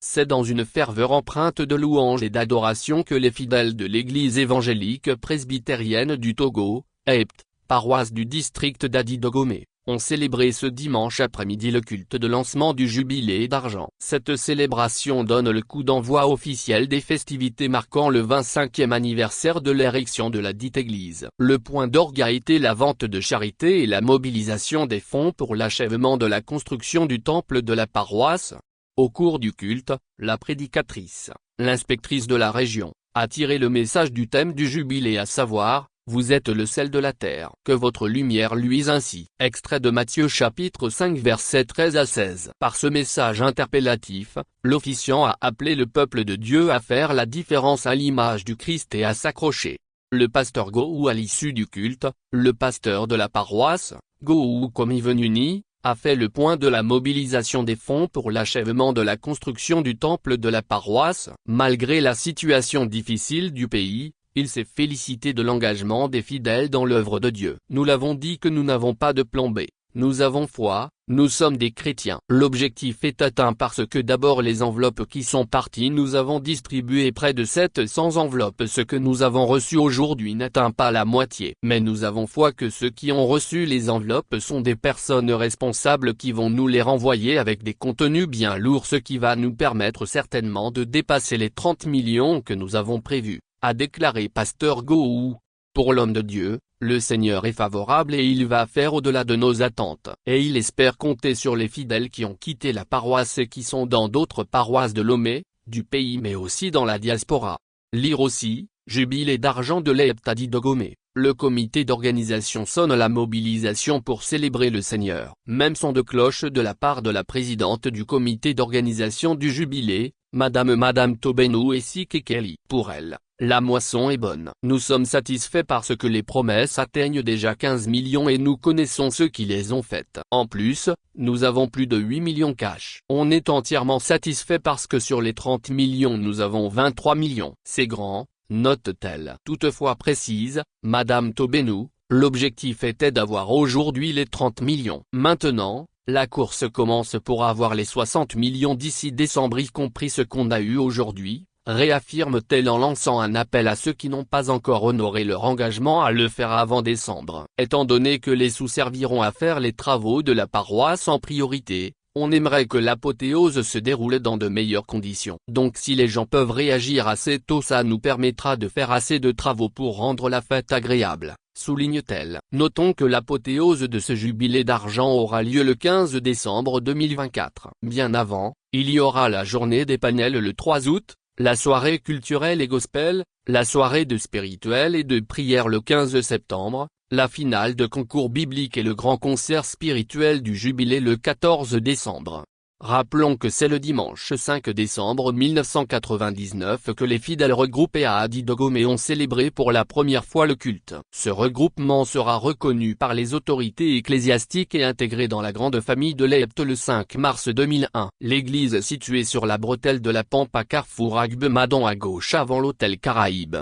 C'est dans une ferveur empreinte de louange et d'adoration que les fidèles de l'église évangélique presbytérienne du Togo, Aept, paroisse du district d'Adi-Dogomé, ont célébré ce dimanche après-midi le culte de lancement du jubilé d'argent. Cette célébration donne le coup d'envoi officiel des festivités marquant le 25e anniversaire de l'érection de la dite église. Le point d'orgue a été la vente de charité et la mobilisation des fonds pour l'achèvement de la construction du temple de la paroisse. Au cours du culte, la prédicatrice, l'inspectrice de la région, a tiré le message du thème du jubilé, à savoir « Vous êtes le sel de la terre, que votre lumière luise ainsi ». Extrait de Matthieu chapitre 5 versets 13 à 16. Par ce message interpellatif, l'officiant a appelé le peuple de Dieu à faire la différence à l'image du Christ et à s'accrocher. Le pasteur Gohou, à l'issue du culte, le pasteur de la paroisse, Gohou Komivenuni, a fait le point de la mobilisation des fonds pour l'achèvement de la construction du temple de la paroisse. Malgré la situation difficile du pays, il s'est félicité de l'engagement des fidèles dans l'œuvre de Dieu. Nous l'avons dit que nous n'avons pas de plan B. Nous avons foi, nous sommes des chrétiens. L'objectif est atteint parce que d'abord les enveloppes qui sont parties, nous avons distribué près de 700 enveloppes. Ce que nous avons reçu aujourd'hui n'atteint pas la moitié. Mais nous avons foi que ceux qui ont reçu les enveloppes sont des personnes responsables qui vont nous les renvoyer avec des contenus bien lourds, ce qui va nous permettre certainement de dépasser les 30 millions que nous avons prévus, a déclaré pasteur Gohou. Pour l'homme de Dieu, le Seigneur est favorable et il va faire au-delà de nos attentes. Et il espère compter sur les fidèles qui ont quitté la paroisse et qui sont dans d'autres paroisses de Lomé, du pays mais aussi dans la diaspora. Lire aussi, jubilé d'argent de l'Aept Adi-Dogomé. Le comité d'organisation sonne la mobilisation pour célébrer le Seigneur. Même son de cloche de la part de la présidente du comité d'organisation du jubilé, Madame Tobenou et Sikekeli. Pour elle, la moisson est bonne. Nous sommes satisfaits parce que les promesses atteignent déjà 15 millions et nous connaissons ceux qui les ont faites. En plus, nous avons plus de 8 millions cash. On est entièrement satisfait parce que sur les 30 millions nous avons 23 millions. C'est grand, note-t-elle. Toutefois, précise Madame Tobenou, l'objectif était d'avoir aujourd'hui les 30 millions. Maintenant, la course commence pour avoir les 60 millions d'ici décembre, y compris ce qu'on a eu aujourd'hui, réaffirme-t-elle en lançant un appel à ceux qui n'ont pas encore honoré leur engagement à le faire avant décembre. Étant donné que les sous serviront à faire les travaux de la paroisse en priorité, on aimerait que l'apothéose se déroule dans de meilleures conditions. Donc si les gens peuvent réagir assez tôt, ça nous permettra de faire assez de travaux pour rendre la fête agréable, souligne-t-elle. Notons que l'apothéose de ce jubilé d'argent aura lieu le 15 décembre 2024. Bien avant, il y aura la journée des panels le 3 août, la soirée culturelle et gospel, la soirée de spirituel et de prière le 15 septembre, la finale de concours biblique et le grand concert spirituel du jubilé le 14 décembre. Rappelons que c'est le dimanche 5 décembre 1999 que les fidèles regroupés à Adi-Dogomé ont célébré pour la première fois le culte. Ce regroupement sera reconnu par les autorités ecclésiastiques et intégré dans la grande famille de l'Aept le 5 mars 2001. L'église située sur la bretelle de la Pampa Carrefour Agbe-Madon à gauche avant l'hôtel Caraïbe.